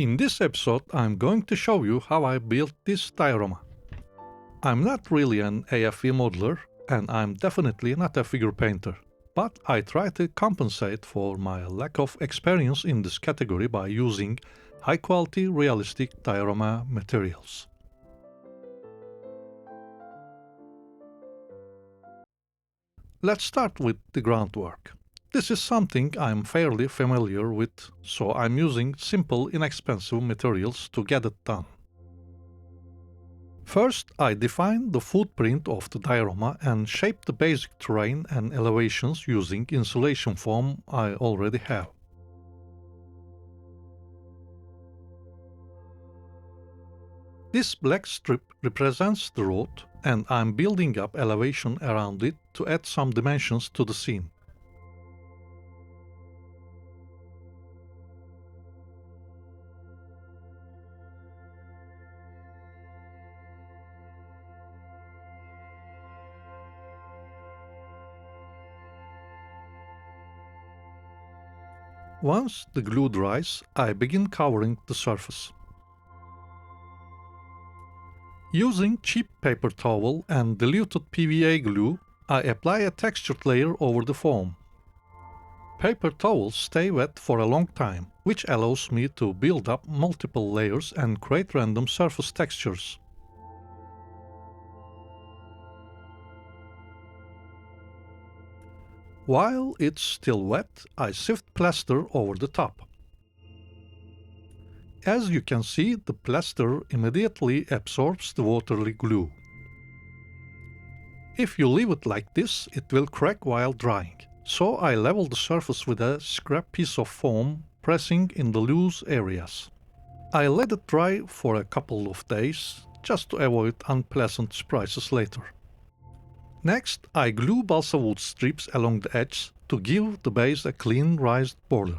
In this episode, I'm going to show you how I built this diorama. I'm not really an AFE modeler, and I'm definitely not a figure painter, but I try to compensate for my lack of experience in this category by using high-quality realistic diorama materials. Let's start with the groundwork. This is something I'm fairly familiar with, so I'm using simple, inexpensive materials to get it done. First, I define the footprint of the diorama and shape the basic terrain and elevations using insulation foam I already have. This black strip represents the road, and I'm building up elevation around it to add some dimensions to the scene. Once the glue dries, I begin covering the surface. Using cheap paper towel and diluted PVA glue, I apply a textured layer over the foam. Paper towels stay wet for a long time, which allows me to build up multiple layers and create random surface textures. While it's still wet, I sift plaster over the top. As you can see, the plaster immediately absorbs the watery glue. If you leave it like this, it will crack while drying, so I level the surface with a scrap piece of foam, pressing in the loose areas. I let it dry for a couple of days, just to avoid unpleasant surprises later. Next, I glue balsa wood strips along the edge to give the base a clean raised border.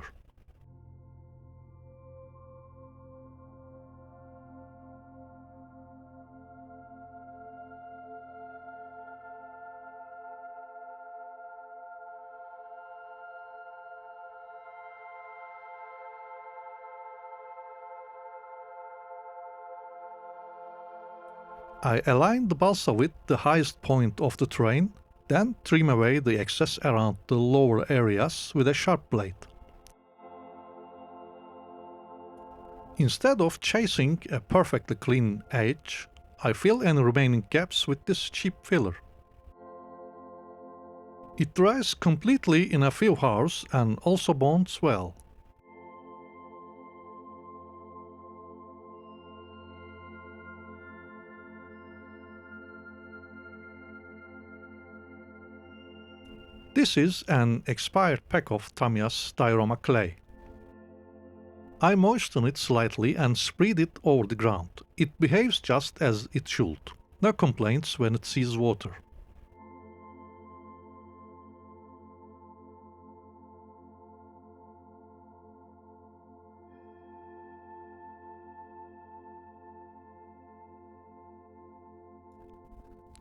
I align the balsa with the highest point of the terrain, then trim away the excess around the lower areas with a sharp blade. Instead of chasing a perfectly clean edge, I fill any remaining gaps with this cheap filler. It dries completely in a few hours and also bonds well. This is an expired pack of Tamiya's diorama clay. I moisten it slightly and spread it over the ground. It behaves just as it should. No complaints when it sees water.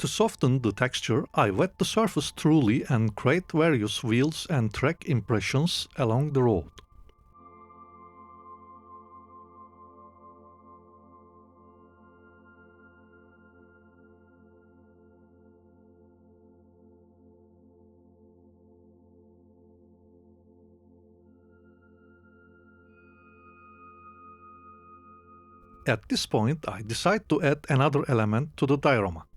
To soften the texture, I wet the surface thoroughly and create various wheels and track impressions along the road. At this point, I decide to add another element to the diorama.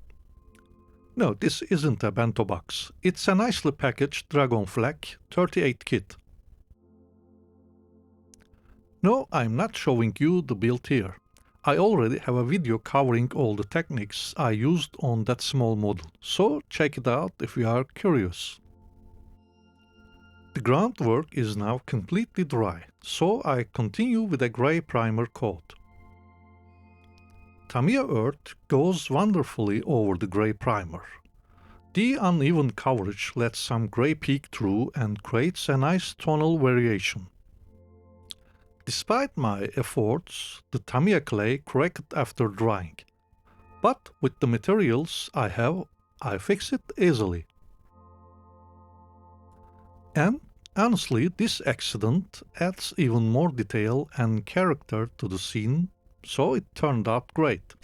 No, this isn't a bento box. It's a nicely packaged Dragon Flag 38 kit. No, I'm not showing you the build here. I already have a video covering all the techniques I used on that small model, so check it out if you are curious. The groundwork is now completely dry, so I continue with a grey primer coat. Tamiya earth goes wonderfully over the grey primer. The uneven coverage lets some grey peek through and creates a nice tonal variation. Despite my efforts, the Tamiya clay cracked after drying, but with the materials I have, I fix it easily. And Honestly, this accident adds even more detail and character to the scene, so it turned out great.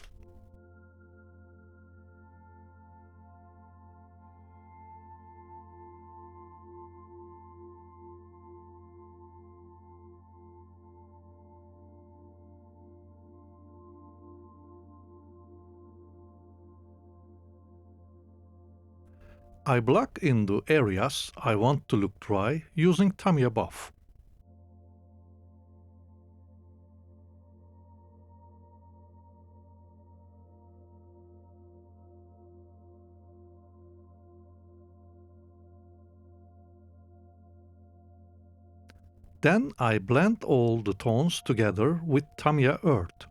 I block in the areas I want to look dry using Tamiya buff. Then I blend all the tones together with Tamiya Earth.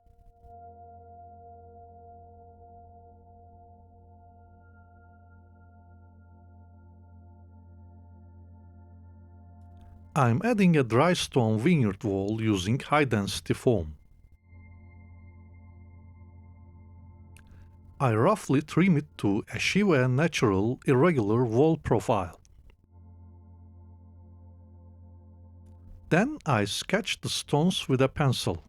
I'm adding a dry stone vineyard wall using high density foam. I roughly trim it to achieve a natural, irregular wall profile. Then I sketch the stones with a pencil.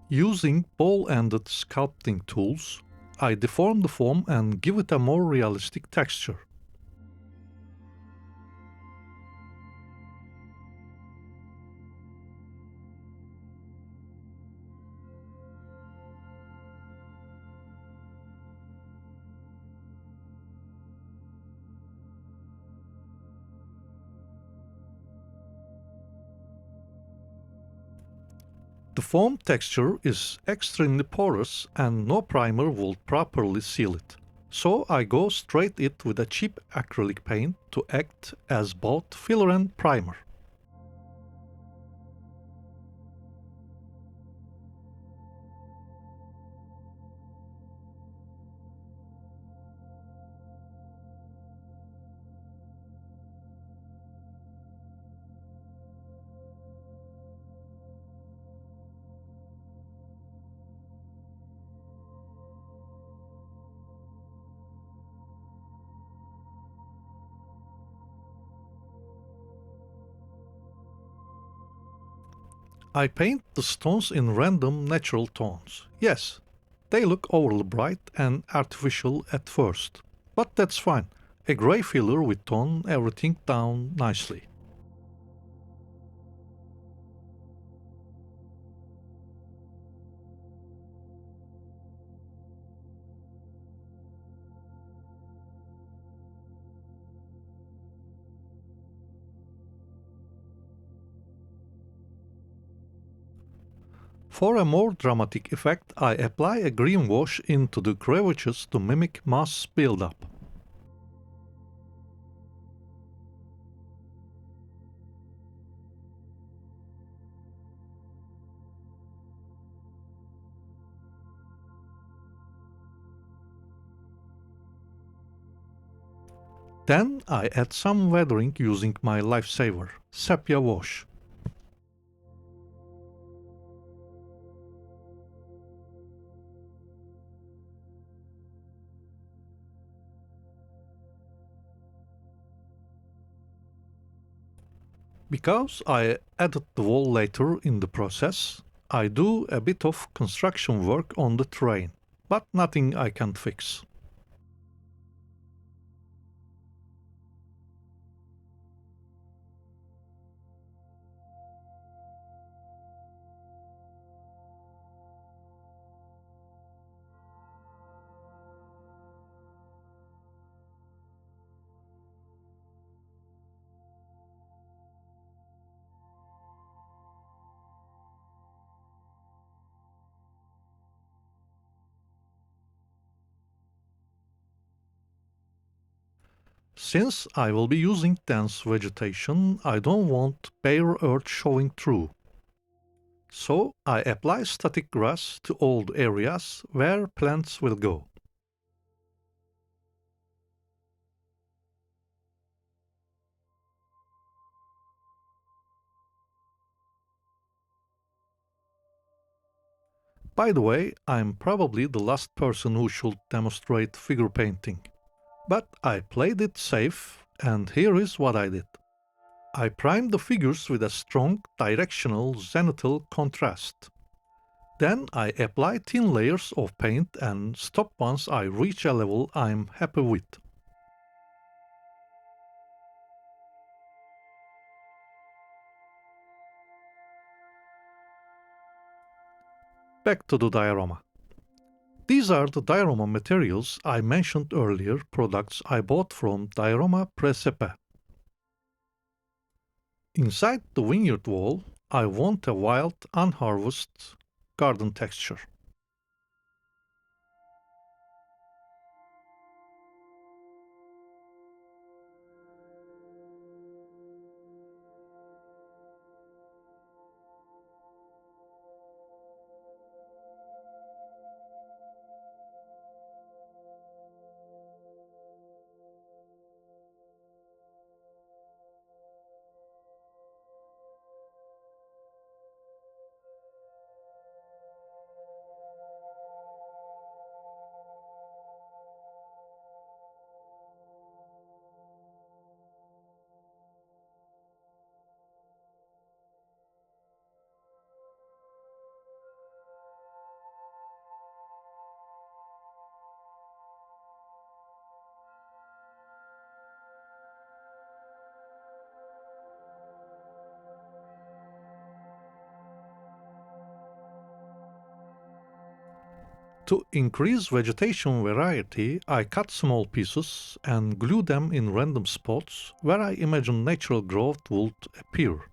Using ball-ended sculpting tools, I deform the foam and give it a more realistic texture. The foam texture is extremely porous and no primer will properly seal it. So I go straight it with a cheap acrylic paint to act as both filler and primer. I paint the stones in random natural tones. Yes, they look overly bright and artificial at first, but that's fine. A grey filler will tone everything down nicely. For a more dramatic effect, I apply a green wash into the crevices to mimic moss buildup. Then I add some weathering using my lifesaver, sepia wash. Because I added the wall later in the process, I do a bit of construction work on the terrain, but nothing I can't fix. Since I will be using dense vegetation, I don't want bare earth showing through. So I apply static grass to all the areas where plants will go. By the way, I'm probably the last person who should demonstrate figure painting. But I played it safe, and here is what I did. I primed the figures with a strong directional zenithal contrast. Then I apply thin layers of paint and stop once I reach a level I'm happy with. Back to the diorama. These are the diorama materials I mentioned earlier, products I bought from Diorama Presepe. Inside the vineyard wall, I want a wild, unharvested garden texture. To increase vegetation variety, I cut small pieces and glue them in random spots where I imagine natural growth would appear.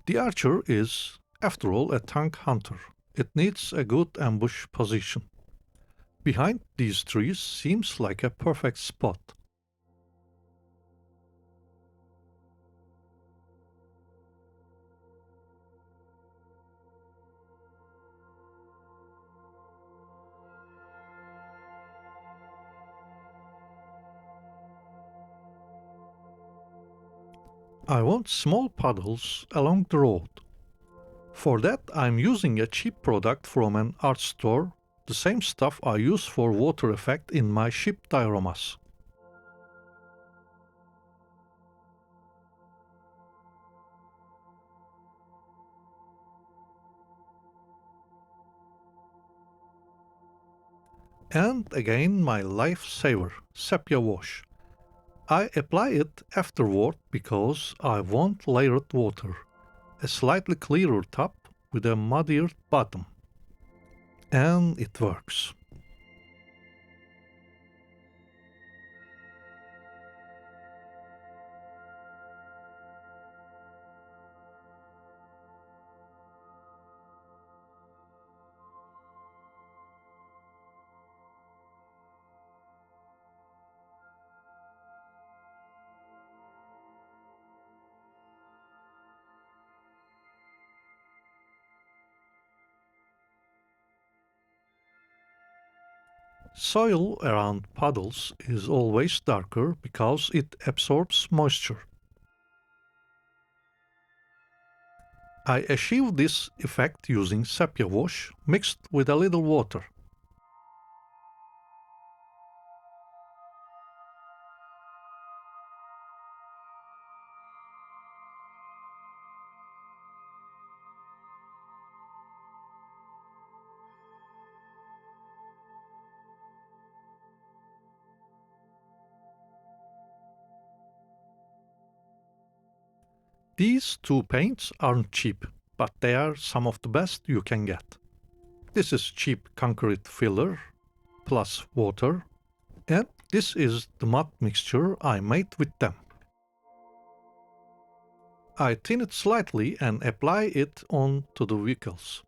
The archer is, after all, a tank hunter. It needs a good ambush position. Behind these trees seems like a perfect spot. I want small puddles along the road. For that, I'm using a cheap product from an art store, the same stuff I use for water effect in my ship dioramas. And again my lifesaver, sepia wash. I apply it afterward because I want layered water, a slightly clearer top with a muddier bottom. And it works. Soil around puddles is always darker because it absorbs moisture. I achieve this effect using sepia wash mixed with a little water. These two paints aren't cheap, but they are some of the best you can get. This is cheap concrete filler plus water, and this is the mud mixture I made with them. I thin it slightly and apply it onto the vehicles.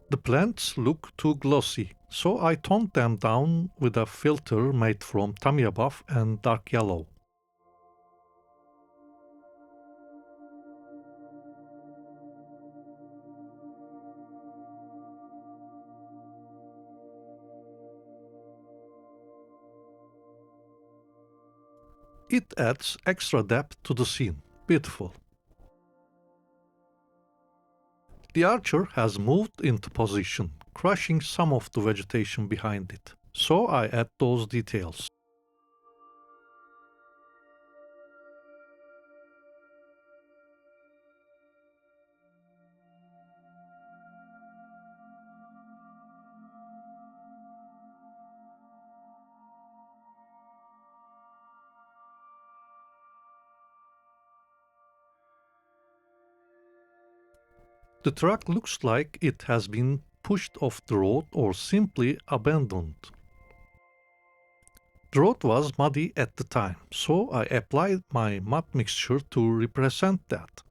The plants look too glossy, so I toned them down with a filter made from Tamiya buff and dark yellow. It adds extra depth to the scene. Beautiful. The archer has moved into position, crushing some of the vegetation behind it, so I add those details. The truck looks like it has been pushed off the road or simply abandoned. The road was muddy at the time, so I applied my mud mixture to represent that.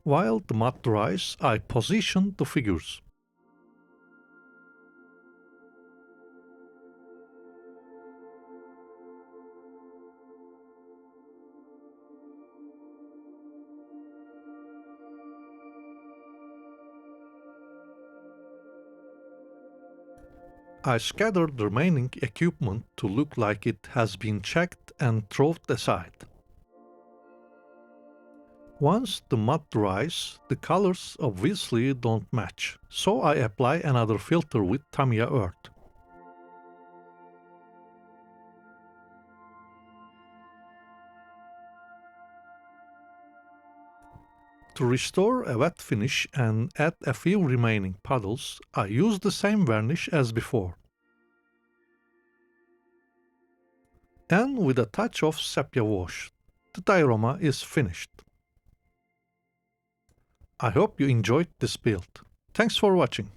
While the mud dries, I position the figures. I scattered the remaining equipment to look like it has been checked and thrown aside. Once the mud dries, the colors obviously don't match, so I apply another filter with Tamiya Earth. To restore a wet finish and add a few remaining puddles, I use the same varnish as before. And with a touch of sepia wash, the diorama is finished. I hope you enjoyed this build. Thanks for watching.